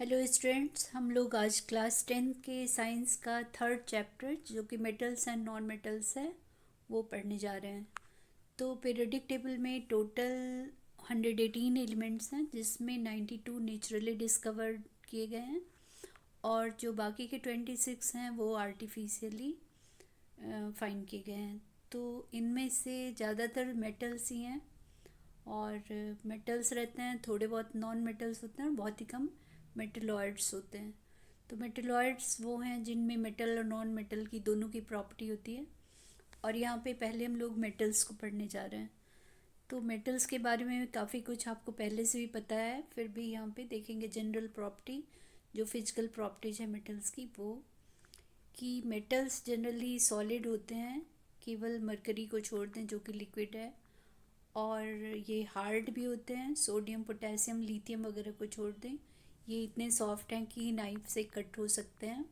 Hello students, हम लोग आज क्लास 10 के साइंस का थर्ड चैप्टर जो कि मेटल्स एंड नॉन मेटल्स है वो पढ़ने जा रहे हैं। तो पीरियोडिक टेबल में टोटल 118 एलिमेंट्स हैं जिसमें 92 नेचुरली डिस्कवर्ड किए गए हैं और जो बाकी के 26 हैं वो आर्टिफिशियली फाइंड किए गए हैं। तो इनमें से ज़्यादातर मेटल्स ही हैं और मेटल्स रहते हैं, थोड़े बहुत नॉन मेटल्स होते हैं और बहुत ही कम मेटलॉइड्स होते हैं। तो मेटलॉइड्स वो हैं जिनमें मेटल और नॉन मेटल की दोनों की प्रॉपर्टी होती है। और यहाँ पे पहले हम लोग मेटल्स को पढ़ने जा रहे हैं। तो मेटल्स के बारे में काफ़ी कुछ आपको पहले से भी पता है, फिर भी यहाँ पे देखेंगे जनरल प्रॉपर्टी जो फिजिकल प्रॉपर्टीज है मेटल्स की, वो कि मेटल्स जनरली सॉलिड होते हैं, केवल मरकरी को छोड़ दें जो कि लिक्विड है। और ये हार्ड भी होते हैं, सोडियम पोटेशियम लिथियम वगैरह को छोड़ दें, ये इतने सॉफ्ट हैं कि नाइफ से कट हो सकते हैं।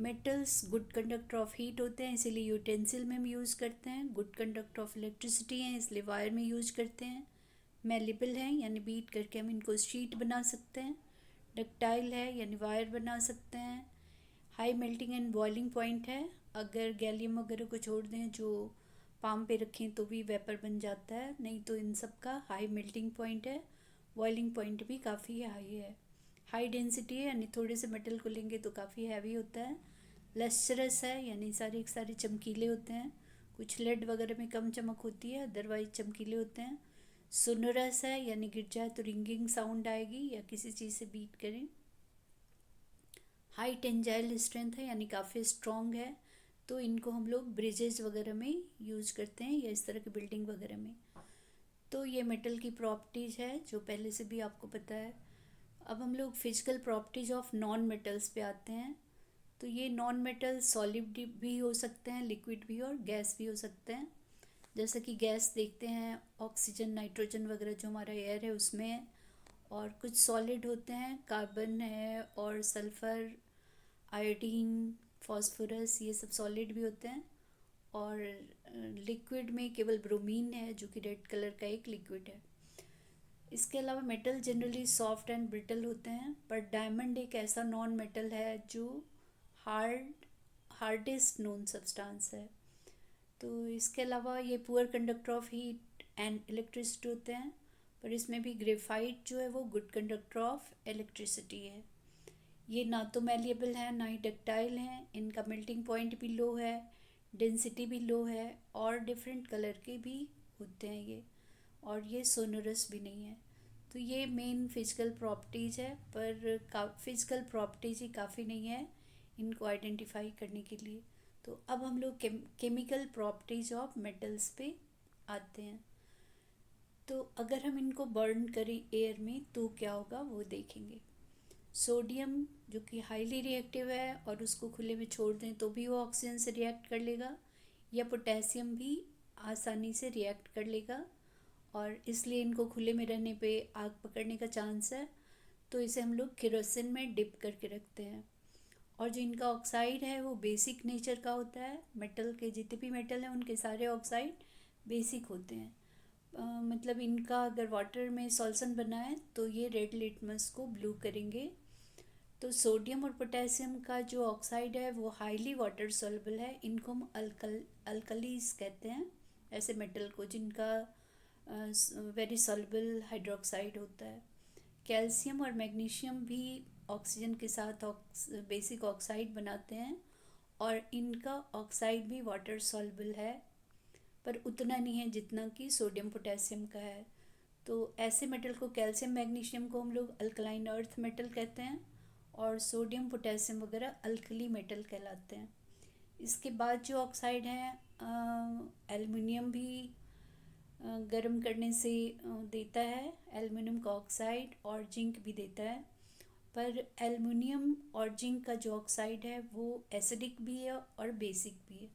Metals good conductor of heat होते हैं, इसीलिए यूटेंसिल में हम यूज़ करते हैं। गुड कंडक्टर ऑफ इलेक्ट्रिसिटी हैं, इसलिए वायर में यूज करते हैं। मेलेबल हैं, यानी बीट करके हम इनको शीट बना सकते हैं। डक्टाइल है, यानी वायर बना सकते हैं। High melting and boiling point है, अगर गैलियम वगैरह को छोड़ दें जो पाम पे रखें तो भी वेपर बन जाता है, नहीं तो इन सब का हाई मेल्टिंग पॉइंट है। बॉइलिंग पॉइंट भी काफ़ी हाई है। हाई डेंसिटी है, यानी थोड़े से मेटल को लेंगे तो काफ़ी हैवी होता है। लस्टरस है, यानी सारे के सारे चमकीले होते हैं। कुछ लेड वगैरह में कम चमक होती है, अदरवाइज चमकीले होते हैं। सोनोरस है, यानी गिर जाए तो रिंगिंग साउंड आएगी या किसी चीज़ से बीट करें। हाई टेंजाइल स्ट्रेंथ है, यानी काफ़ी स्ट्रॉन्ग है, तो इनको हम लोग ब्रिजेज वगैरह में यूज करते हैं या इस तरह की बिल्डिंग वगैरह में। तो ये मेटल की प्रॉपर्टीज़ है जो पहले से भी आपको पता है। अब हम लोग physical properties of non metals पे आते हैं। तो ये नॉन मेटल सॉलिड भी हो सकते हैं, लिक्विड भी और गैस भी हो सकते हैं। जैसे कि गैस देखते हैं, ऑक्सीजन नाइट्रोजन वगैरह जो हमारा एयर है उसमें है। और कुछ सॉलिड होते हैं, कार्बन है और सल्फ़र, आयोडीन, फास्फोरस, ये सब सॉलिड भी होते हैं। और लिक्विड में केवल ब्रोमीन है जो कि रेड कलर का एक लिक्विड है। इसके अलावा metal generally soft and brittle होते हैं, पर डायमंड एक ऐसा नॉन मेटल है जो हार्डेस्ट नोन सब्सटेंस है। तो इसके अलावा ये poor conductor of heat and electricity होते हैं, पर इसमें भी ग्रेफाइट जो है वो गुड कंडक्टर ऑफ इलेक्ट्रिसिटी है। ये ना तो मैलिएबल है ना ही डक्टाइल हैं, इनका मेल्टिंग पॉइंट भी लो है, डेंसिटी भी लो है और डिफरेंट कलर के भी होते हैं ये। और ये सोनोरस भी नहीं है। तो ये मेन फिजिकल प्रॉपर्टीज़ है, पर फिजिकल प्रॉपर्टीज़ ही काफ़ी नहीं है इनको आइडेंटिफाई करने के लिए। तो अब हम लोग केमिकल प्रॉपर्टीज़ ऑफ मेटल्स पे आते हैं। तो अगर हम इनको बर्न करें एयर में तो क्या होगा वो देखेंगे। सोडियम जो कि हाईली रिएक्टिव है और उसको खुले में छोड़ दें तो भी वो ऑक्सीजन से रिएक्ट कर लेगा, या पोटेशियम भी आसानी से रिएक्ट कर लेगा, और इसलिए इनको खुले में रहने पे आग पकड़ने का चांस है। तो इसे हम लोग केरोसिन में डिप करके रखते हैं। और जो इनका ऑक्साइड है वो बेसिक नेचर का होता है। मेटल के जितने भी मेटल हैं उनके सारे ऑक्साइड बेसिक होते हैं। मतलब इनका अगर वाटर में सॉल्यूशन बना है तो ये रेड लिटमस को ब्लू करेंगे। तो सोडियम और पोटेशियम का जो ऑक्साइड है वो हाईली वाटर सॉल्युबल है, इनको हम अल्कलीज कहते हैं, ऐसे मेटल को जिनका वेरी सॉल्युबल हाइड्रोक्साइड होता है। कैल्शियम और मैग्नीशियम भी ऑक्सीजन के साथ बेसिक ऑक्साइड बनाते हैं और इनका ऑक्साइड भी वाटर सॉल्युबल है, पर उतना नहीं है जितना कि सोडियम पोटेशियम का है। तो ऐसे मेटल को, कैल्शियम मैग्नीशियम को हम लोग अल्कलाइन अर्थ मेटल कहते हैं और सोडियम पोटेशियम वगैरह अल्कली मेटल कहलाते हैं। इसके बाद जो ऑक्साइड हैं, एल्युमिनियम भी गर्म करने से देता है, एल्युमिनियम का ऑक्साइड, और जिंक भी देता है। पर एल्युमिनियम और जिंक का जो ऑक्साइड है वो एसिडिक भी है और बेसिक भी है।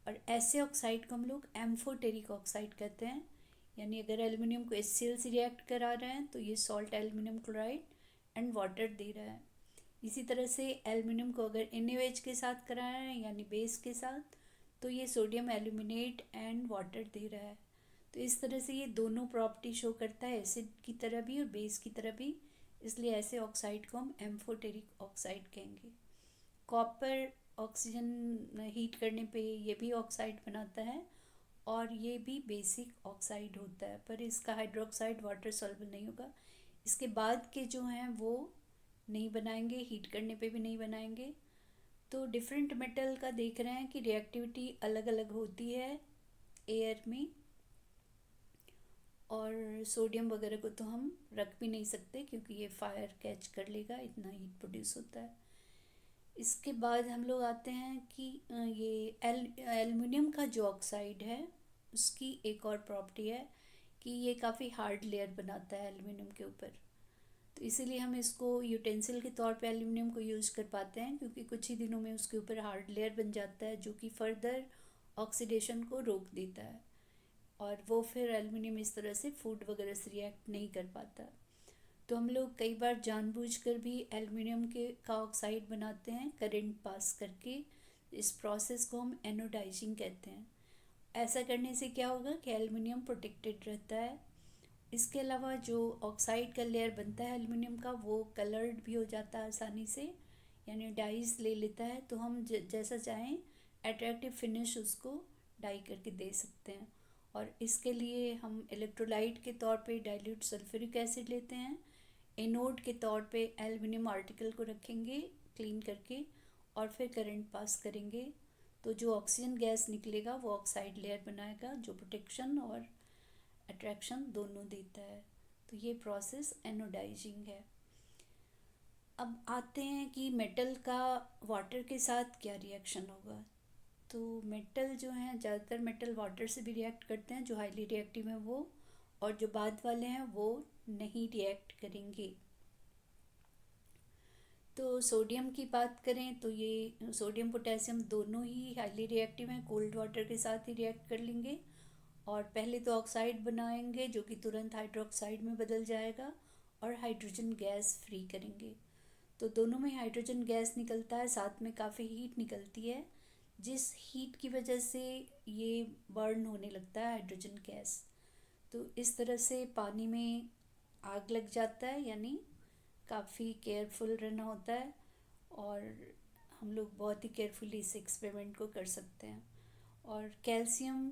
और ऐसे ऑक्साइड को हम लोग एम्फोटेरिक ऑक्साइड कहते हैं, यानी अगर एल्युमिनियम को HCl से रिएक्ट करा रहे हैं तो ये salt aluminium chloride and water दे रहा है। इसी तरह से एल्युमिनियम को अगर NaOH के साथ करा रहे हैं यानी बेस के साथ, तो ये सोडियम एल्यूमिनेट एंड वाटर दे रहा है। तो इस तरह से ये दोनों प्रॉपर्टी शो करता है, एसिड की तरह भी और बेस की तरह भी। इसलिए ऐसे ऑक्साइड को हम एम्फोटेरिक ऑक्साइड कहेंगे। कॉपर ऑक्सीजन हीट करने पे ये भी ऑक्साइड बनाता है और ये भी बेसिक ऑक्साइड होता है, पर इसका हाइड्रोक्साइड वाटर सॉल्युबल नहीं होगा। इसके बाद के जो हैं वो नहीं बनाएंगे, हीट करने पे भी नहीं बनाएंगे। तो डिफरेंट मेटल का देख रहे हैं कि रिएक्टिविटी अलग अलग होती है एयर में, और सोडियम वगैरह को तो हम रख भी नहीं सकते क्योंकि ये फायर कैच कर लेगा, इतना हीट प्रोड्यूस होता है। इसके बाद हम लोग आते हैं कि ये एल्युमिनियम का जो ऑक्साइड है उसकी एक और प्रॉपर्टी है कि ये काफ़ी हार्ड लेयर बनाता है एल्युमिनियम के ऊपर। तो इसीलिए हम इसको यूटेंसिल के तौर पे एल्युमिनियम को यूज़ कर पाते हैं, क्योंकि कुछ ही दिनों में उसके ऊपर हार्ड लेयर बन जाता है जो कि फर्दर ऑक्सीडेशन को रोक देता है, और वो फिर एल्युमिनियम इस तरह से फूड वगैरह से रिएक्ट नहीं कर पाता। तो हम लोग कई बार जानबूझकर भी एल्युमिनियम के का ऑक्साइड बनाते हैं करंट पास करके। इस प्रोसेस को हम एनोडाइजिंग कहते हैं। ऐसा करने से क्या होगा कि एल्युमिनियम प्रोटेक्टेड रहता है। इसके अलावा जो ऑक्साइड का लेयर बनता है एल्युमिनियम का, वो कलर्ड भी हो जाता है आसानी से, यानी डाइज ले लेता है। तो हम जैसा चाहें अट्रैक्टिव फिनिश उसको डाई करके दे सकते हैं। और इसके लिए हम इलेक्ट्रोलाइट के तौर पे डाइल्यूट सल्फ्यूरिक एसिड लेते हैं, एनोड के तौर पे एल्युमिनियम आर्टिकल को रखेंगे क्लीन करके, और फिर करंट पास करेंगे। तो जो ऑक्सीजन गैस निकलेगा वो ऑक्साइड लेयर बनाएगा जो प्रोटेक्शन और अट्रैक्शन दोनों देता है। तो ये प्रोसेस एनोडाइजिंग है। अब आते हैं कि मेटल का वाटर के साथ क्या रिएक्शन होगा। तो मेटल जो हैं, ज़्यादातर मेटल वाटर से भी रिएक्ट करते हैं, जो हाईली रिएक्टिव हैं वो, और जो बाद वाले हैं वो नहीं रिएक्ट करेंगे। तो सोडियम की बात करें तो ये सोडियम पोटेशियम दोनों ही हाईली रिएक्टिव हैं, कोल्ड वाटर के साथ ही रिएक्ट कर लेंगे। और पहले तो ऑक्साइड बनाएंगे जो कि तुरंत हाइड्रोक्साइड में बदल जाएगा, और हाइड्रोजन गैस फ्री करेंगे। तो दोनों में हाइड्रोजन गैस निकलता है, साथ में काफ़ी हीट निकलती है, जिस हीट की वजह से ये बर्न होने लगता है हाइड्रोजन गैस। तो इस तरह से पानी में आग लग जाता है, यानी काफ़ी केयरफुल रहना होता है, और हम लोग बहुत ही केयरफुली इस एक्सपेरिमेंट को कर सकते हैं। और कैल्शियम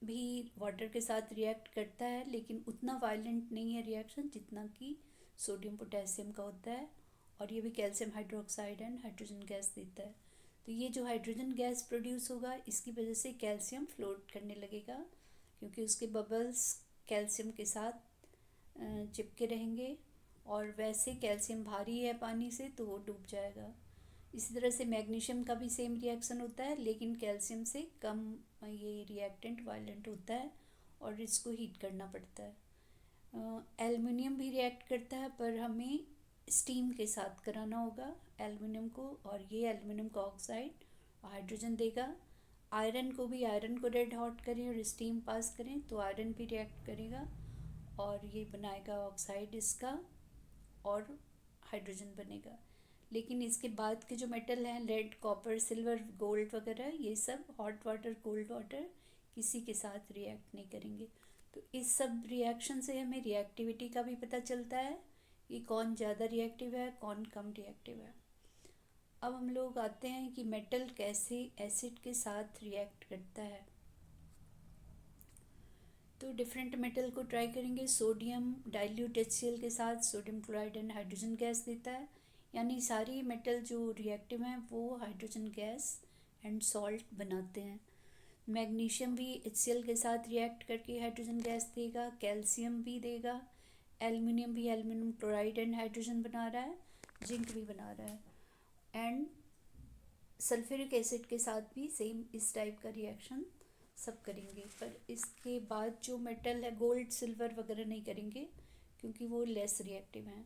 भी वाटर के साथ रिएक्ट करता है, लेकिन उतना वायलेंट नहीं है रिएक्शन जितना कि सोडियम पोटेशियम का होता है, और ये भी calcium hydroxide and hydrogen gas देता है। तो ये जो हाइड्रोजन गैस प्रोड्यूस होगा इसकी वजह से कैल्शियम फ्लोट करने लगेगा, क्योंकि उसके बबल्स कैल्शियम के साथ चिपके रहेंगे, और वैसे कैल्शियम भारी है पानी से तो वो डूब जाएगा। इसी तरह से मैग्नीशियम का भी सेम रिएक्शन होता है, लेकिन कैल्शियम से कम ये रिएक्टेंट वायलेंट होता है और इसको हीट करना पड़ता है। एल्युमिनियम भी रिएक्ट करता है, पर हमें स्टीम के साथ कराना होगा एल्युमिनियम को, और ये एल्युमिनियम का ऑक्साइड हाइड्रोजन देगा। आयरन को भी, आयरन को रेड हॉट करें और स्टीम पास करें तो आयरन भी रिएक्ट करेगा और ये बनाएगा ऑक्साइड इसका, और हाइड्रोजन बनेगा। लेकिन इसके बाद के जो मेटल हैं, लेड, कॉपर, सिल्वर, गोल्ड वगैरह, ये सब हॉट वाटर, कोल्ड वाटर किसी के साथ रिएक्ट नहीं करेंगे। तो इस सब रिएक्शन से हमें रिएक्टिविटी का भी पता चलता है कि कौन ज़्यादा रिएक्टिव है, कौन कम रिएक्टिव है। अब हम लोग आते हैं कि मेटल कैसे एसिड के साथ रिएक्ट करता है। तो डिफरेंट मेटल को ट्राई करेंगे। सोडियम डाइल्यूट HCl के साथ sodium chloride and hydrogen gas देता है, यानी सारी मेटल जो रिएक्टिव हैं वो हाइड्रोजन गैस एंड सॉल्ट बनाते हैं। मैग्नीशियम भी HCl के साथ रिएक्ट करके हाइड्रोजन गैस देगा, कैल्शियम भी देगा, एल्युमिनियम भी एल्युमिनियम क्लोराइड एंड हाइड्रोजन बना रहा है, जिंक भी बना रहा है, एंड सल्फ्यूरिक एसिड के साथ भी सेम इस टाइप का रिएक्शन सब करेंगे। पर इसके बाद जो मेटल है, गोल्ड, सिल्वर वगैरह नहीं करेंगे क्योंकि वो लेस रिएक्टिव हैं।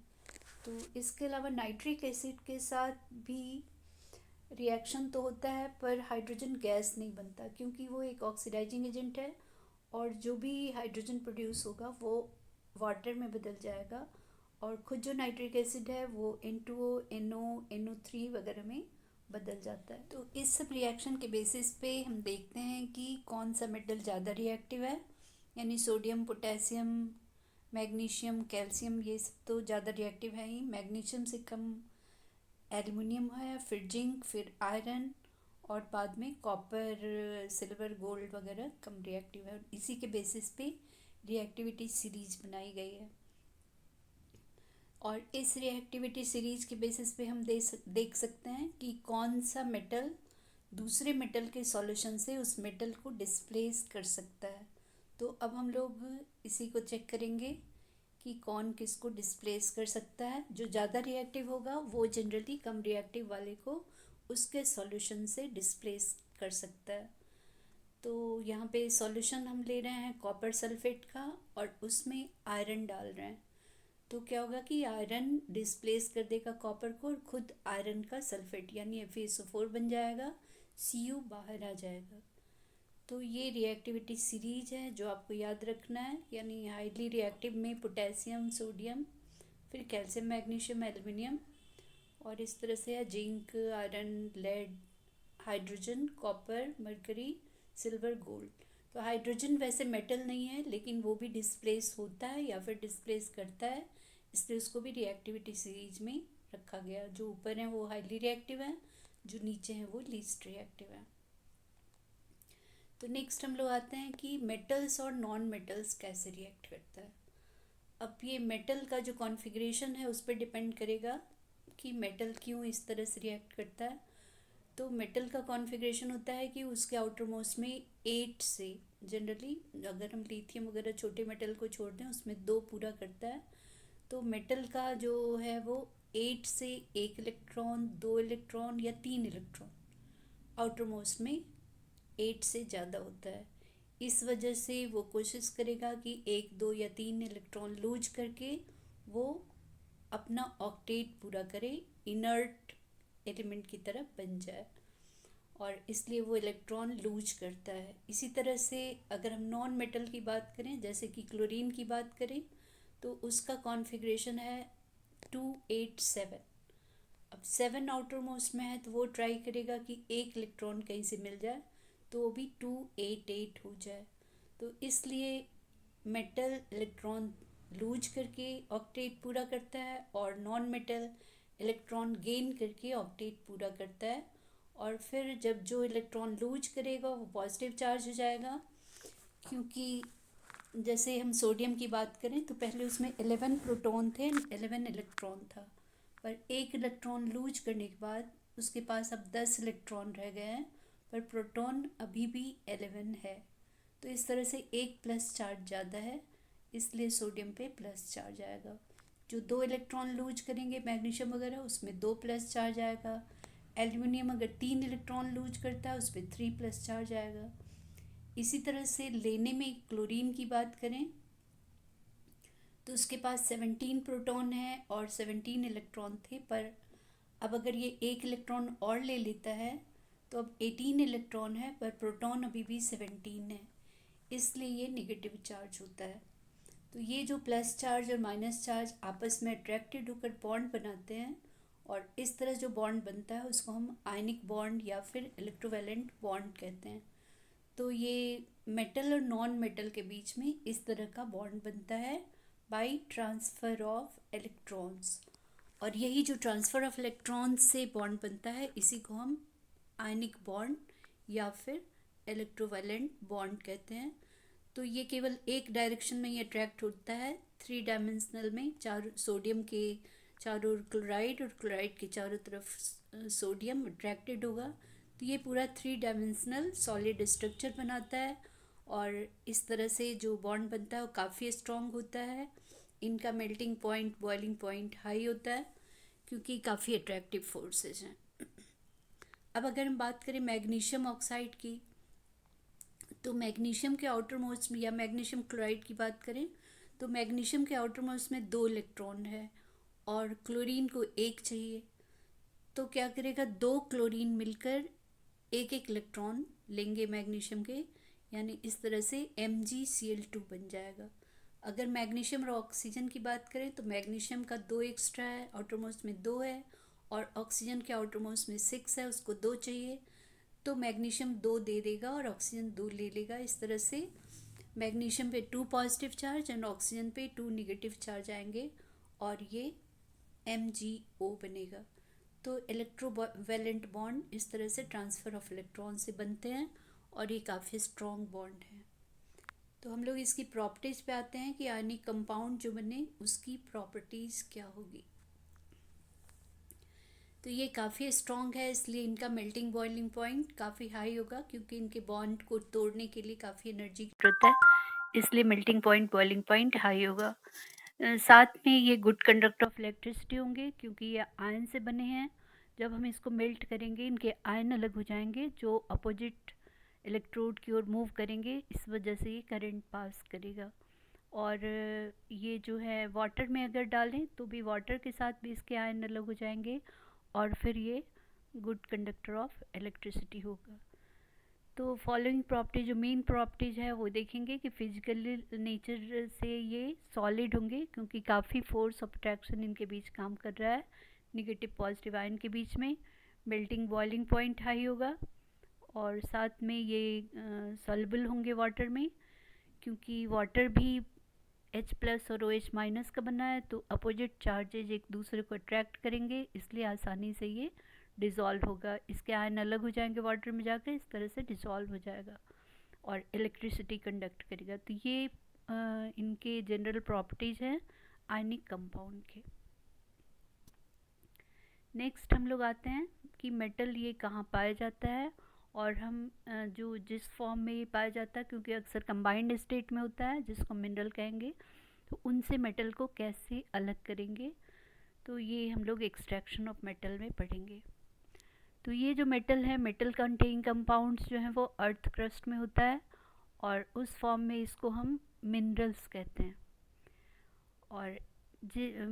तो इसके अलावा नाइट्रिक एसिड के साथ भी रिएक्शन तो होता है, पर हाइड्रोजन गैस नहीं बनता क्योंकि वो एक ऑक्सीडाइजिंग एजेंट है, और जो भी हाइड्रोजन प्रोड्यूस होगा वो वाटर में बदल जाएगा, और खुद जो नाइट्रिक एसिड है वो N2O, NO, NO3 वगैरह में बदल जाता है। तो इस सब रिएक्शन के बेसिस पे हम देखते हैं कि कौन सा मेटल ज़्यादा रिएक्टिव है, यानी सोडियम, पोटेशियम, मैग्नीशियम, कैल्शियम ये सब तो ज़्यादा रिएक्टिव है ही। मैग्नीशियम से कम एल्युमिनियम है, फिर जिंक, फिर आयरन, और बाद में कॉपर, सिल्वर, गोल्ड वगैरह कम रिएक्टिव है। इसी के बेसिस पे रिएक्टिविटी सीरीज बनाई गई है। और इस रिएक्टिविटी सीरीज के बेसिस पे हम देख सकते हैं कि कौन सा मेटल दूसरे मेटल के सॉल्यूशन से उस मेटल को डिस्प्लेस कर सकता है। तो अब हम लोग इसी को चेक करेंगे कि कौन किसको डिस्प्लेस कर सकता है। जो ज़्यादा रिएक्टिव होगा वो जनरली कम रिएक्टिव वाले को उसके सॉल्यूशन से डिस्प्लेस कर सकता है। तो यहाँ पे सॉल्यूशन हम ले रहे हैं कॉपर सल्फेट का और उसमें आयरन डाल रहे हैं। तो क्या होगा कि आयरन डिस्प्लेस कर देगा कॉपर को और खुद आयरन का सल्फेट यानी FeSO4 बन जाएगा, Cu बाहर आ जाएगा। तो ये रिएक्टिविटी सीरीज है जो आपको याद रखना है। यानी हाईली रिएक्टिव में पोटेशियम, सोडियम, फिर कैल्शियम, मैग्नीशियम, एल्युमिनियम, और इस तरह से है zinc, iron, lead, hydrogen, copper, mercury, silver, gold. तो हाइड्रोजन वैसे मेटल नहीं है लेकिन वो भी डिस्प्लेस होता है या फिर डिस्प्लेस करता है, इसलिए उसको भी रिएक्टिविटी सीरीज में रखा गया। जो ऊपर हैं वो हाईली रिएक्टिव हैं, जो नीचे हैं वो लीस्ट रिएक्टिव हैं। तो नेक्स्ट हम लोग आते हैं कि मेटल्स और नॉन मेटल्स कैसे रिएक्ट करता है। अब ये मेटल का जो कॉन्फ़िगरेशन है उस पर डिपेंड करेगा कि मेटल क्यों इस तरह से रिएक्ट करता है। तो मेटल का कॉन्फ़िगरेशन होता है कि उसके आउटर मोस्ट में 8 से, जनरली अगर हम लिथियम वगैरह छोटे मेटल को छोड़ दें उसमें 2 पूरा करता है। तो मेटल का जो है वो 8 से 1 इलेक्ट्रॉन, 2 इलेक्ट्रॉन या 3 इलेक्ट्रॉन आउटर मोस्ट में 8 से ज़्यादा होता है। इस वजह से वो कोशिश करेगा कि 1, 2 या 3 इलेक्ट्रॉन लूज करके वो अपना ऑक्टेट पूरा करे, इनर्ट एलिमेंट की तरह बन जाए, और इसलिए वो इलेक्ट्रॉन लूज करता है। इसी तरह से अगर हम नॉन मेटल की बात करें, जैसे कि क्लोरीन की बात करें, तो उसका कॉन्फ़िगरेशन है 287। अब 7 आउटर मोस्ट में है तो वो ट्राई करेगा कि एक इलेक्ट्रॉन कहीं से मिल जाए तो वो भी 288 हो जाए। तो इसलिए मेटल इलेक्ट्रॉन लूज करके ऑक्टेट पूरा करता है और नॉन मेटल इलेक्ट्रॉन गेन करके ऑक्टेट पूरा करता है। और फिर जब जो इलेक्ट्रॉन लूज करेगा वो पॉजिटिव चार्ज हो जाएगा, क्योंकि जैसे हम सोडियम की बात करें तो पहले उसमें 11 प्रोटॉन थे, 11 इलेक्ट्रॉन था, पर एक इलेक्ट्रॉन लूज करने के बाद उसके पास अब 10 इलेक्ट्रॉन रह गए हैं, पर प्रोटॉन अभी भी 11 है। तो इस तरह से एक प्लस चार्ज ज़्यादा है, इसलिए सोडियम पे प्लस चार्ज आएगा। जो 2 इलेक्ट्रॉन लूज करेंगे मैग्नीशियम वगैरह उसमें 2 प्लस चार्ज आएगा। एल्युमिनियम अगर 3 इलेक्ट्रॉन लूज करता है उस पर 3 प्लस चार्ज आएगा। इसी तरह से लेने में क्लोरीन की बात करें तो उसके पास 17 प्रोटॉन है और 17 इलेक्ट्रॉन थे, पर अब अगर ये एक इलेक्ट्रॉन और ले लेता है तो अब 18 इलेक्ट्रॉन है, पर प्रोटॉन अभी भी 17 है, इसलिए ये नेगेटिव चार्ज होता है। तो ये जो प्लस चार्ज और माइनस चार्ज आपस में अट्रैक्टेड होकर बॉन्ड बनाते हैं, और इस तरह जो बॉन्ड बनता है उसको हम आयनिक बॉन्ड या फिर इलेक्ट्रोवैलेंट बॉन्ड कहते हैं। तो ये मेटल और नॉन मेटल के बीच में इस तरह का बॉन्ड बनता है बाय ट्रांसफ़र ऑफ इलेक्ट्रॉन्स। और यही जो ट्रांसफ़र ऑफ इलेक्ट्रॉन्स से बॉन्ड बनता है इसी को हम आयनिक बॉन्ड या फिर इलेक्ट्रोवैलेंट बॉन्ड कहते हैं। तो ये केवल एक डायरेक्शन में ही अट्रैक्ट होता है, 3 डायमेंशनल में, सोडियम के चारों ओर क्लोराइड और क्लोराइड के चारों तरफ सोडियम अट्रैक्टेड होगा। तो ये पूरा 3 डायमेंशनल सॉलिड स्ट्रक्चर बनाता है, और इस तरह से जो बॉन्ड बनता है वो काफ़ी स्ट्रॉन्ग होता है। इनका melting point, boiling point high होता है, क्योंकि काफ़ी अट्रैक्टिव फोर्सेस हैं। अब अगर हम बात करें मैग्नीशियम ऑक्साइड की, तो मैग्नीशियम के आउटर मोस्ट में, या मैग्नीशियम क्लोराइड की बात करें तो मैग्नीशियम के आउटर मोस्ट में 2 इलेक्ट्रॉन है और क्लोरीन को 1 चाहिए। तो क्या करेगा, 2 क्लोरीन मिलकर एक एक इलेक्ट्रॉन लेंगे मैग्नीशियम के, यानी इस तरह से MgCl2 बन जाएगा। अगर मैग्नीशियम और ऑक्सीजन की बात करें तो मैग्नीशियम का 2 एक्स्ट्रा है, आउटर मोस्ट में 2 है, और ऑक्सीजन के आउटर मोस्ट में 6 है, उसको 2 चाहिए। तो मैग्नीशियम 2 दे देगा और ऑक्सीजन 2 ले लेगा। इस तरह से मैग्नीशियम पे 2 पॉजिटिव चार्ज एंड ऑक्सीजन पे 2 निगेटिव चार्ज आएंगे और ये MgO बनेगा। तो इलेक्ट्रोवैलेंट बॉन्ड इस तरह से ट्रांसफ़र ऑफ इलेक्ट्रॉन से बनते हैं और ये काफ़ी स्ट्रॉन्ग बॉन्ड है। तो हम लोग इसकी प्रॉपर्टीज़ पे आते हैं कि आयनिक कंपाउंड जो बने उसकी प्रॉपर्टीज़ क्या होगी। तो ये काफ़ी स्ट्रॉन्ग है, इसलिए इनका मेल्टिंग बॉइलिंग पॉइंट काफ़ी हाई होगा, क्योंकि इनके बॉन्ड को तोड़ने के लिए काफ़ी एनर्जी की ज़रूरत है, इसलिए melting point boiling point high होगा। साथ में ये गुड कंडक्टर ऑफ इलेक्ट्रिसिटी होंगे, क्योंकि ये आयन से बने हैं। जब हम इसको मेल्ट करेंगे इनके आयन अलग हो जाएंगे जो अपोजिट इलेक्ट्रोड की ओर मूव करेंगे, इस वजह से ये करंट पास करेगा। और ये जो है वाटर में अगर डालें तो भी वाटर के साथ भी इसके आयन अलग हो जाएंगे और फिर ये गुड कंडक्टर ऑफ इलेक्ट्रिसिटी होगा। तो फॉलोइंग प्रॉपर्टी जो मेन प्रॉपर्टीज है वो देखेंगे कि फिजिकली नेचर से ये सॉलिड होंगे, क्योंकि काफ़ी फोर्स ऑफ अट्रैक्शन इनके बीच काम कर रहा है निगेटिव पॉजिटिव आयन के बीच में। मेल्टिंग बॉइलिंग पॉइंट हाई होगा और साथ में ये सॉल्युबल होंगे वाटर में, क्योंकि वाटर भी H+ और OH- का बना है, तो अपोजिट चार्जेज एक दूसरे को अट्रैक्ट करेंगे, इसलिए आसानी से ये डिज़ोल्व होगा। इसके आयन अलग हो जाएंगे वाटर में जाकर, इस तरह से डिज़ोल्व हो जाएगा और इलेक्ट्रिसिटी कंडक्ट करेगा। तो ये इनके जनरल प्रॉपर्टीज़ हैं आयनिक कंपाउंड के। नेक्स्ट हम लोग आते हैं कि मेटल ये कहाँ पाया जाता है और हम जो जिस फॉर्म में ये पाया जाता है, क्योंकि अक्सर कंबाइंड स्टेट में होता है जिसको मिनरल कहेंगे, तो उनसे मेटल को कैसे अलग करेंगे, तो ये हम लोग एक्सट्रैक्शन ऑफ मेटल में पढ़ेंगे। तो ये जो मेटल है, मेटल कंटेनिंग कंपाउंड्स जो हैं वो अर्थ क्रस्ट में होता है और उस फॉर्म में इसको हम मिनरल्स कहते हैं। और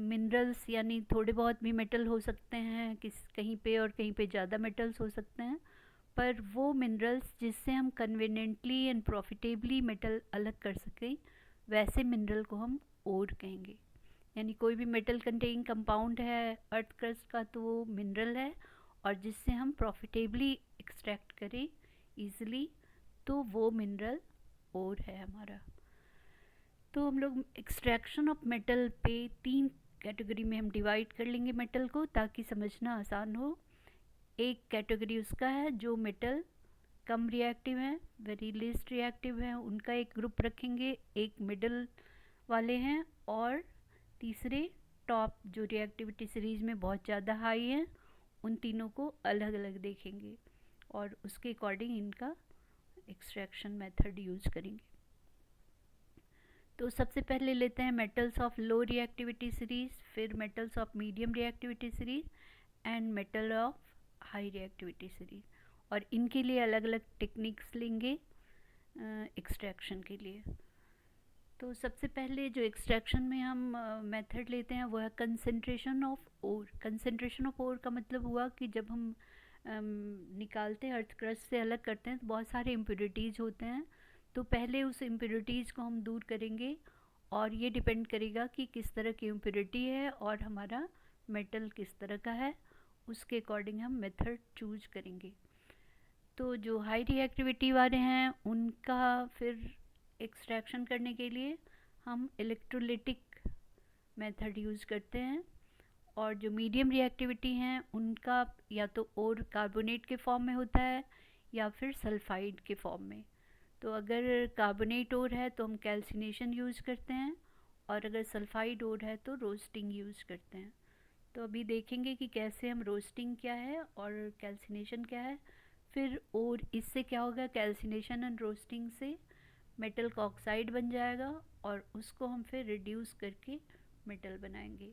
मिनरल्स यानी थोड़े बहुत भी मेटल हो सकते हैं कहीं पे, और कहीं पे ज़्यादा मेटल्स हो सकते हैं, पर वो मिनरल्स जिससे हम कन्वीनियंटली एंड प्रॉफिटेबली मेटल अलग कर सकें, वैसे मिनरल को हम ओर कहेंगे। यानी कोई भी मेटल कंटेनिंग कंपाउंड है अर्थ क्रस्ट का तो वो मिनरल है, और जिससे हम प्रॉफिटेबली एक्सट्रैक्ट करें ईजिली, तो वो मिनरल ओर है हमारा। तो हम लोग एक्सट्रैक्शन ऑफ मेटल पे 3 कैटेगरी में हम डिवाइड कर लेंगे मेटल को, ताकि समझना आसान हो। एक कैटेगरी उसका है जो मेटल कम रिएक्टिव हैं, वेरी लिस्ट रिएक्टिव हैं, उनका एक ग्रुप रखेंगे। एक मिडल वाले हैं और तीसरे टॉप जो रिएक्टिविटी सीरीज में बहुत ज़्यादा हाई हैं, उन तीनों को अलग अलग देखेंगे और उसके अकॉर्डिंग इनका एक्सट्रैक्शन मेथड यूज़ करेंगे। तो सबसे पहले लेते हैं metals of low reactivity series, फिर metals of medium reactivity series and metal of high reactivity series, और इनके लिए अलग अलग टेक्निक्स लेंगे एक्सट्रैक्शन के लिए। तो सबसे पहले जो एक्सट्रैक्शन में हम मेथड लेते हैं वो है concentration of ore. Concentration of ore का मतलब हुआ कि जब हम निकालते हैं अर्थ क्रस्ट से अलग करते हैं तो बहुत सारे इम्प्योरिटीज़ होते हैं, तो पहले उस इम्प्योरिटीज़ को हम दूर करेंगे, और ये डिपेंड करेगा कि किस तरह की इम्प्योरिटी है और हमारा मेटल किस तरह का है, उसके अकॉर्डिंग हम मेथड चूज करेंगे। तो जो हाई रिएक्टिविटी वाले हैं उनका फिर एक्सट्रैक्शन करने के लिए हम इलेक्ट्रोलिटिक मेथड यूज़ करते हैं, और जो मीडियम रिएक्टिविटी हैं उनका या तो और कार्बोनेट के फॉर्म में होता है या फिर सल्फाइड के फॉर्म में। तो अगर कार्बोनेट ओर है तो हम कैल्सिनेशन यूज़ करते हैं, और अगर सल्फाइड ओर है तो रोस्टिंग यूज़ करते हैं। तो अभी देखेंगे कि कैसे हम रोस्टिंग क्या है और कैल्सिनेशन क्या है। फिर और इससे क्या होगा, कैल्सिनेशन एंड रोस्टिंग से मेटल का ऑक्साइड बन जाएगा और उसको हम फिर रिड्यूस करके मेटल बनाएंगे।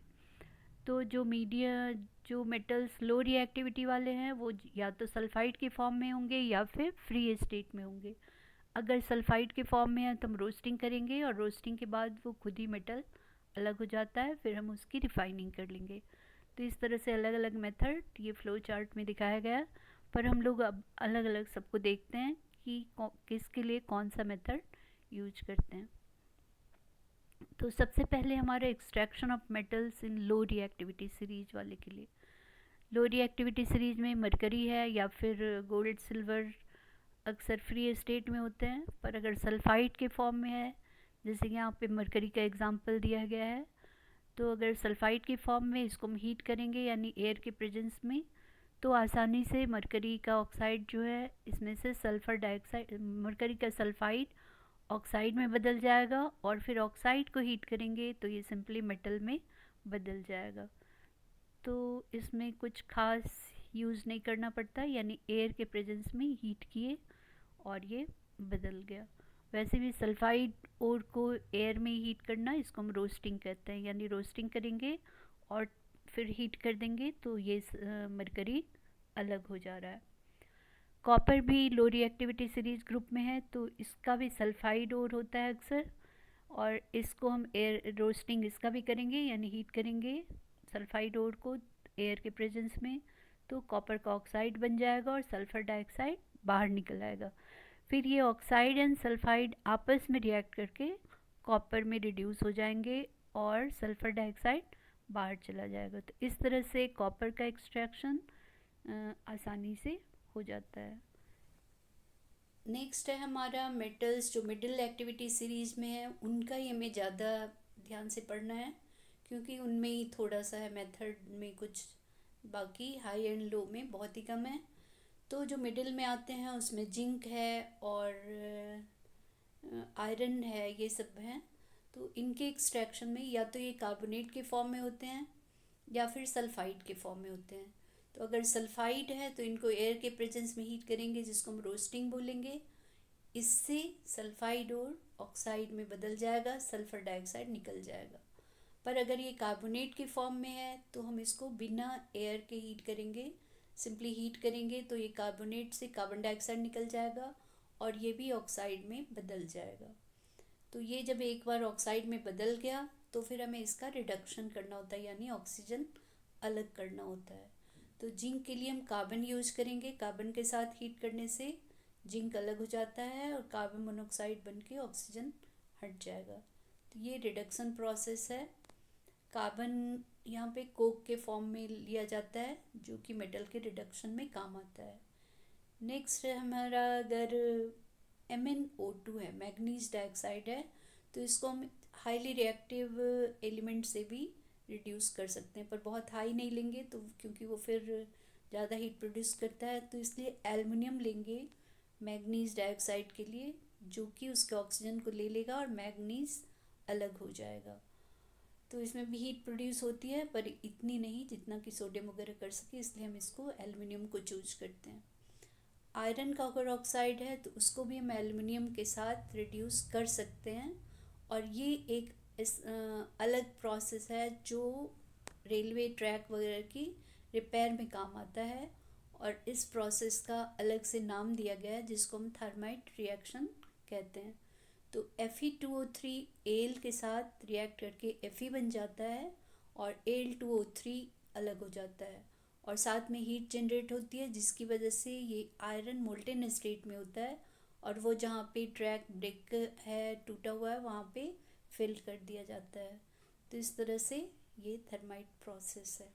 तो जो मेटल्स लो रिएक्टिविटी वाले हैं वो या तो सल्फाइड के फॉर्म में होंगे या फिर फ्री स्टेट में होंगे। अगर सल्फाइड के फॉर्म में है तो हम रोस्टिंग करेंगे, और रोस्टिंग के बाद वो खुद ही मेटल अलग हो जाता है, फिर हम उसकी रिफाइनिंग कर लेंगे। तो इस तरह से अलग अलग मेथड ये फ्लो चार्ट में दिखाया गया, पर हम लोग अब अलग अलग सबको देखते हैं कि किसके लिए कौन सा मेथड यूज करते हैं। तो सबसे पहले हमारा extraction of metals in low reactivity series वाले के लिए। लो रिएक्टिविटी सीरीज में मरकरी है या फिर गोल्ड सिल्वर अक्सर फ्री स्टेट में होते हैं, पर अगर सल्फाइड के फॉर्म में है, जैसे यहाँ पे मरकरी का एग्जांपल दिया गया है, तो अगर सल्फाइड के फॉर्म में इसको हम हीट करेंगे यानी एयर के प्रेजेंस में, तो आसानी से मरकरी का ऑक्साइड जो है इसमें से सल्फ़र डाइऑक्साइड, मरकरी का सल्फाइड ऑक्साइड में बदल जाएगा, और फिर ऑक्साइड को हीट करेंगे तो ये सिंपली मेटल में बदल जाएगा। तो इसमें कुछ खास यूज़ नहीं करना पड़ता, यानी एयर के प्रेजेंस में हीट किए और ये बदल गया। वैसे भी सल्फाइड ओर को एयर में हीट करना, इसको हम रोस्टिंग कहते हैं, यानी रोस्टिंग करेंगे और फिर हीट कर देंगे तो ये मरकरी अलग हो जा रहा है। कॉपर भी लो रिएक्टिविटी सीरीज ग्रुप में है, तो इसका भी सल्फाइड ओर होता है अक्सर, और इसको हम एयर रोस्टिंग इसका भी करेंगे, यानी हीट करेंगे सल्फाइड ओर को एयर के प्रेजेंस में, तो कॉपर का ऑक्साइड बन जाएगा और सल्फ़र डाइऑक्साइड बाहर निकल आएगा। फिर ये ऑक्साइड एंड सल्फाइड आपस में रिएक्ट करके कॉपर में रिड्यूस हो जाएंगे और सल्फ़र डाइऑक्साइड बाहर चला जाएगा। तो इस तरह से कॉपर का एक्सट्रैक्शन आसानी से हो जाता है। नेक्स्ट है हमारा मेटल्स, जो मिडिल एक्टिविटी सीरीज़ में है, उनका ही हमें ज़्यादा ध्यान से पढ़ना है, क्योंकि उनमें ही थोड़ा सा है मेथड में कुछ, बाकी हाई एंड लो में बहुत ही कम है। तो जो मिडिल में आते हैं उसमें जिंक है और आयरन है, ये सब हैं। तो इनके एक्सट्रैक्शन में या तो ये कार्बोनेट के फॉर्म में होते हैं या फिर सल्फाइड के फॉर्म में होते हैं। तो अगर सल्फाइड है तो इनको एयर के प्रेजेंस में हीट करेंगे, जिसको हम रोस्टिंग बोलेंगे। इससे सल्फाइड और ऑक्साइड में बदल जाएगा, सल्फ़र डाइऑक्साइड निकल जाएगा। पर अगर ये कार्बोनेट के फॉर्म में है तो हम इसको बिना एयर के हीट करेंगे, सिंपली हीट करेंगे तो ये कार्बोनेट से कार्बन डाइऑक्साइड निकल जाएगा और ये भी ऑक्साइड में बदल जाएगा। तो ये जब एक बार ऑक्साइड में बदल गया तो फिर हमें इसका रिडक्शन करना होता है, यानी ऑक्सीजन अलग करना होता है। तो जिंक के लिए हम कार्बन यूज करेंगे, कार्बन के साथ हीट करने से जिंक अलग हो जाता है और कार्बन मोनोऑक्साइड बन के ऑक्सीजन हट जाएगा। तो ये रिडक्शन प्रोसेस है। कार्बन यहाँ पे कोक के फॉर्म में लिया जाता है, जो कि मेटल के रिडक्शन में काम आता है। नेक्स्ट है हमारा, अगर MnO2 है, मैग्नीज डाइऑक्साइड है, तो इसको हम हाईली रिएक्टिव एलिमेंट से भी रिड्यूस कर सकते हैं, पर बहुत हाई नहीं लेंगे तो, क्योंकि वो फिर ज़्यादा हीट प्रोड्यूस करता है, तो इसलिए एल्युमिनियम लेंगे मैग्नीज डाइऑक्साइड के लिए, जो कि उसके ऑक्सीजन को ले लेगा और मैग्नीज अलग हो जाएगा। तो इसमें भी हीट प्रोड्यूस होती है, पर इतनी नहीं जितना कि सोडियम वगैरह कर सके, इसलिए हम इसको एल्युमिनियम को चूज करते हैं। आयरन का अगर ऑक्साइड है तो उसको भी हम एल्युमिनियम के साथ रिड्यूस कर सकते हैं, और ये एक अलग प्रोसेस है जो रेलवे ट्रैक वगैरह की रिपेयर में काम आता है, और इस प्रोसेस का अलग से नाम दिया गया है, जिसको हम थर्माइट रिएक्शन कहते हैं। तो Fe2O3 एल के साथ रिएक्ट करके Fe बन जाता है और Al2O3 अलग हो जाता है, और साथ में हीट जनरेट होती है, जिसकी वजह से ये आयरन मोल्टेन स्टेट में होता है, और वो जहाँ पे ट्रैक ब्रेक है, टूटा हुआ है, वहाँ पे फिल कर दिया जाता है। तो इस तरह से ये थर्माइट प्रोसेस है।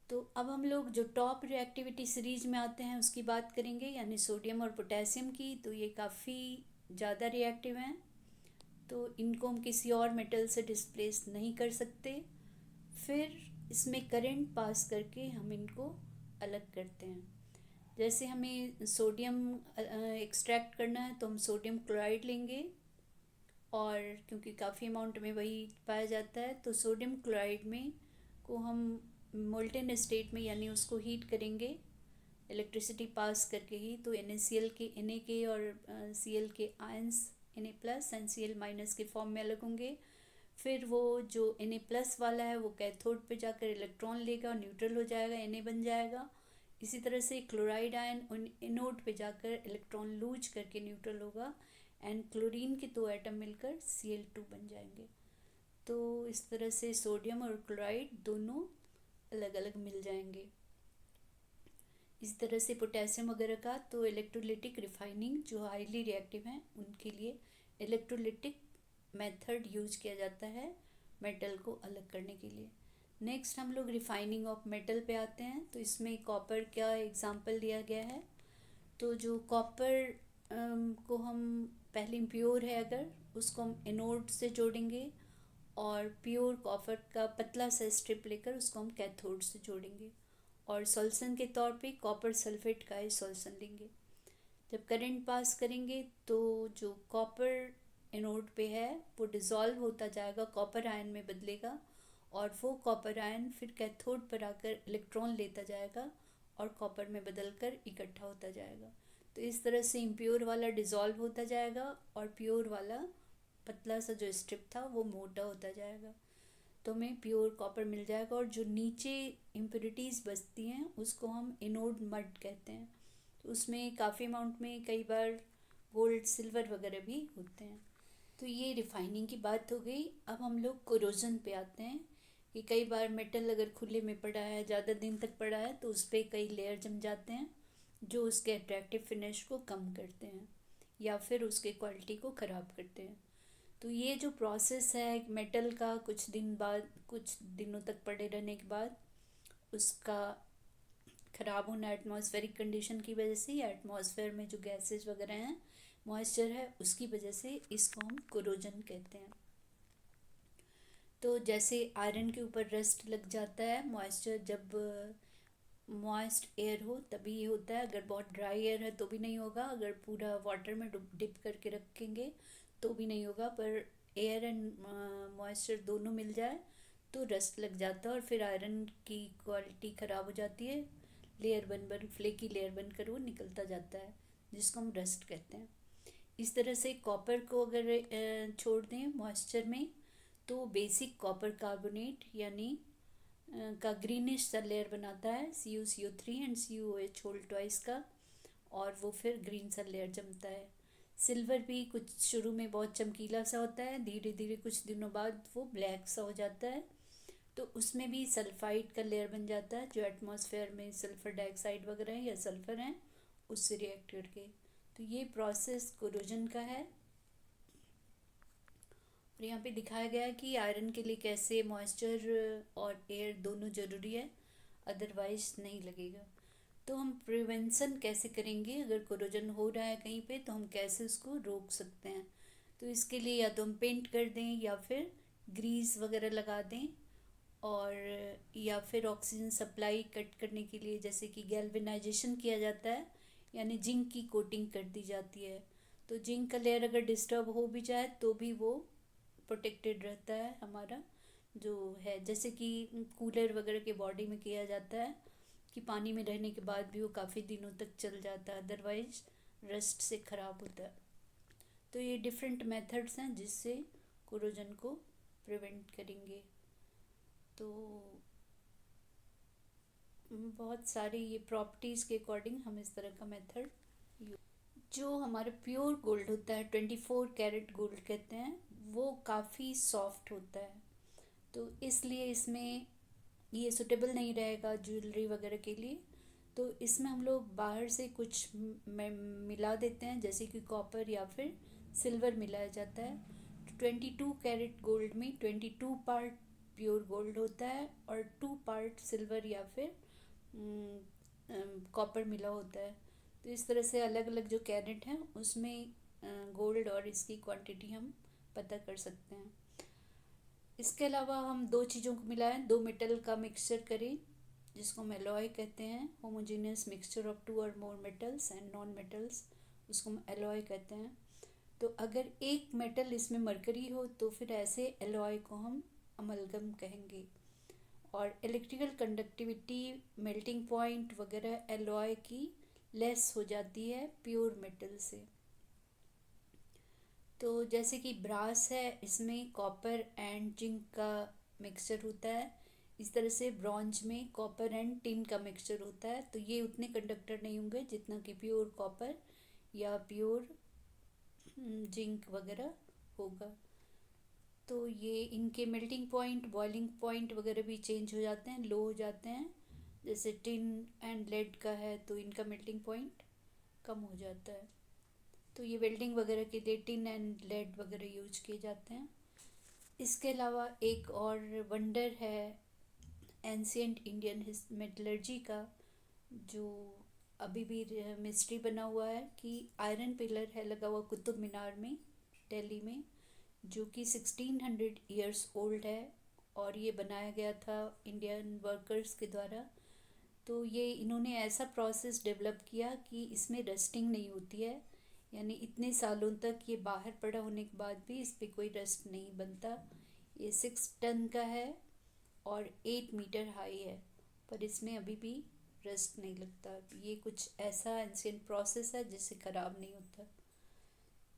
तो अब हम लोग जो टॉप रिएक्टिविटी सीरीज में आते हैं उसकी बात करेंगे, यानी सोडियम और पोटेशियम की। तो ये काफ़ी ज़्यादा रिएक्टिव हैं, तो इनको हम किसी और मेटल से डिस्प्लेस नहीं कर सकते। फिर इसमें करंट पास करके हम इनको अलग करते हैं। जैसे हमें सोडियम एक्सट्रैक्ट करना है तो हम सोडियम क्लोराइड लेंगे, और क्योंकि काफ़ी अमाउंट में वही पाया जाता है, तो सोडियम क्लोराइड में को हम मोल्टेन स्टेट में, यानी उसको हीट करेंगे इलेक्ट्रिसिटी पास करके ही, तो NaCl के Na के और Cl के ions Na plus and Cl minus के फॉर्म में अलग होंगे। फिर वो जो Na प्लस वाला है वो कैथोड पे जाकर इलेक्ट्रॉन लेगा और न्यूट्रल हो जाएगा, Na बन जाएगा। इसी तरह से क्लोराइड आयन एनोड पे जाकर इलेक्ट्रॉन लूज करके न्यूट्रल होगा, एंड क्लोरीन के दो एटम मिलकर Cl2 बन जाएंगे। तो इस तरह से सोडियम और क्लोराइड दोनों अलग अलग मिल जाएंगे। इस तरह से पोटेशियम वगैरह का तो इलेक्ट्रोलिटिक रिफाइनिंग, जो हाईली रिएक्टिव हैं, उनके लिए इलेक्ट्रोलिटिक मेथड यूज किया जाता है मेटल को अलग करने के लिए। नेक्स्ट हम लोग रिफाइनिंग ऑफ मेटल पे आते हैं। तो इसमें कॉपर का एग्जांपल दिया गया है। तो जो कॉपर को हम पहले इम्प्योर है अगर, उसको हम एनोड से जोड़ेंगे, और प्योर कॉपर का पतला सा स्ट्रिप लेकर उसको हम कैथोड से जोड़ेंगे, और सॉल्यूशन के तौर पे कॉपर सल्फेट का ही सॉल्यूशन लेंगे। जब करंट पास करेंगे तो जो कॉपर एनोड पे है वो डिज़ोल्व होता जाएगा, कॉपर आयन में बदलेगा, और वो कॉपर आयन फिर कैथोड पर आकर इलेक्ट्रॉन लेता जाएगा और कॉपर में बदलकर इकट्ठा होता जाएगा। तो इस तरह से इम्प्योर वाला डिज़ोल्व होता जाएगा और प्योर वाला पतला सा जो स्ट्रिप था वो मोटा होता जाएगा, तो हमें प्योर कॉपर मिल जाएगा। और जो नीचे इम्प्योरिटीज़ बचती हैं उसको हम एनोड मड कहते हैं। तो उसमें काफ़ी अमाउंट में कई बार गोल्ड सिल्वर वगैरह भी होते हैं। तो ये रिफाइनिंग की बात हो गई। अब हम लोग कोरोजन पे आते हैं कि कई बार मेटल अगर खुले में पड़ा है, ज़्यादा दिन तक पड़ा है, तो उस पर कई लेयर जम जाते हैं जो उसके अट्रैक्टिव फिनिश को कम करते हैं या फिर उसके क्वालिटी को ख़राब करते हैं। तो ये जो प्रोसेस है मेटल का, कुछ दिन बाद, कुछ दिनों तक पड़े रहने के बाद उसका ख़राब होना एटमॉस्फेरिक कंडीशन की वजह से, या एटमॉस्फेयर में जो गैसेज वगैरह हैं, मॉइस्चर है, उसकी वजह से इसको हम कोरोजन कहते हैं। तो जैसे आयरन के ऊपर रस्ट लग जाता है, मॉइस्चर जब मॉइस्ट एयर हो तभी ये होता है, अगर बहुत ड्राई एयर है तो भी नहीं होगा, अगर पूरा वाटर में डिप करके रखेंगे तो भी नहीं होगा, पर एयर एंड मॉइस्चर दोनों मिल जाए तो रस्ट लग जाता है और फिर आयरन की क्वालिटी ख़राब हो जाती है, लेयर बन फ्लेकी लेयर बनकर वो निकलता जाता है, जिसको हम रस्ट कहते हैं। इस तरह से कॉपर को अगर छोड़ दें मॉइस्चर में तो बेसिक कॉपर कार्बोनेट यानी का ग्रीनिश सा लेयर बनाता है, CuCO3 and CuOH whole twice का, और वो फिर ग्रीन सा लेयर जमता है। सिल्वर भी कुछ शुरू में बहुत चमकीला सा होता है, धीरे धीरे कुछ दिनों बाद वो ब्लैक सा हो जाता है, तो उसमें भी सल्फाइड का लेयर बन जाता है, जो एटमॉस्फेयर में सल्फर डाइऑक्साइड वगैरह हैं या सल्फर हैं उससे रिएक्ट करके। तो ये प्रोसेस कोरोजन का है। और यहाँ पे दिखाया गया है कि आयरन के लिए कैसे मॉइस्चर और एयर दोनों ज़रूरी है, अदरवाइज नहीं लगेगा। तो हम प्रिवेंशन कैसे करेंगे, अगर कोरोजन हो रहा है कहीं पे तो हम कैसे उसको रोक सकते हैं। तो इसके लिए या तो हम पेंट कर दें या फिर ग्रीस वगैरह लगा दें, और या फिर ऑक्सीजन सप्लाई कट करने के लिए जैसे कि गैल्वेनाइजेशन किया जाता है, यानी जिंक की कोटिंग कर दी जाती है। तो जिंक का लेयर अगर डिस्टर्ब हो भी जाए तो भी वो प्रोटेक्टेड रहता है हमारा जो है, जैसे कि कूलर वगैरह के बॉडी में किया जाता है कि पानी में रहने के बाद भी वो काफ़ी दिनों तक चल जाता है, अदरवाइज रस्ट से ख़राब होता है। तो ये डिफरेंट मेथड्स हैं जिससे कोरोजन को प्रिवेंट करेंगे। तो बहुत सारी ये प्रॉपर्टीज़ के अकॉर्डिंग हम इस तरह का मेथड, जो हमारा प्योर गोल्ड होता है 24 कैरेट गोल्ड कहते हैं, वो काफ़ी सॉफ्ट होता है, तो इसलिए इसमें ये सुटेबल नहीं रहेगा ज्वेलरी वगैरह के लिए। तो इसमें हम लोग बाहर से कुछ मिला देते हैं, जैसे कि कॉपर या फिर सिल्वर मिलाया जाता है। 22 कैरेट गोल्ड में 22 पार्ट प्योर गोल्ड होता है और 2 पार्ट सिल्वर या फिर कॉपर मिला होता है। तो इस तरह से अलग अलग जो कैरेट हैं उसमें गोल्ड और इसकी क्वांटिटी हम पता कर सकते हैं। इसके अलावा हम दो चीज़ों को मिलाएं, दो मेटल का मिक्सचर करें जिसको हम एलॉय कहते हैं, होमोजेनियस मिक्सचर ऑफ 2 और मोर मेटल्स एंड नॉन मेटल्स, उसको हम एलॉय कहते हैं। तो अगर एक मेटल इसमें मरकरी हो तो फिर ऐसे एलॉय को हम अमलगम कहेंगे। और इलेक्ट्रिकल कंडक्टिविटी, मेल्टिंग पॉइंट वगैरह एलॉय की लेस हो जाती है प्योर मेटल से। तो जैसे कि ब्रास है, इसमें कॉपर एंड जिंक का मिक्सचर होता है, इस तरह से ब्रॉन्ज में कॉपर एंड टिन का मिक्सचर होता है, तो ये उतने कंडक्टर नहीं होंगे जितना कि प्योर कॉपर या प्योर जिंक वगैरह होगा। तो ये इनके मेल्टिंग पॉइंट, बॉइलिंग पॉइंट वगैरह भी चेंज हो जाते हैं, लो हो जाते हैं। जैसे टिन एंड लेड का है तो इनका मेल्टिंग पॉइंट कम हो जाता है। तो ये वेल्डिंग वगैरह के लिए टिन एंड लेड वगैरह यूज किए जाते हैं। इसके अलावा एक और वंडर है एंशियंट इंडियन मेटलर्जी का, जो अभी भी मिस्ट्री बना हुआ है कि आयरन पिलर है लगा हुआ कुतुब मीनार में, दिल्ली में, जो कि 1600 ईयर्स ओल्ड है और ये बनाया गया था इंडियन वर्कर्स के द्वारा। तो ये इन्होंने ऐसा प्रोसेस डेवलप किया कि इसमें रस्टिंग नहीं होती है, यानी इतने सालों तक ये बाहर पड़ा होने के बाद भी इस पे कोई रस्ट नहीं बनता। ये 6 टन का है और 8 मीटर हाई है, पर इसमें अभी भी रस्ट नहीं लगता। ये कुछ ऐसा एंशियंट प्रोसेस है जिससे ख़राब नहीं होता।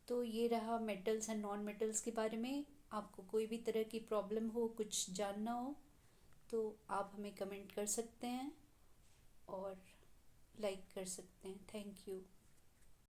तो ये रहा मेटल्स एंड नॉन मेटल्स के बारे में। आपको कोई भी तरह की प्रॉब्लम हो, कुछ जानना हो, तो आप हमें कमेंट कर सकते हैं और लाइक कर सकते हैं। Thank you.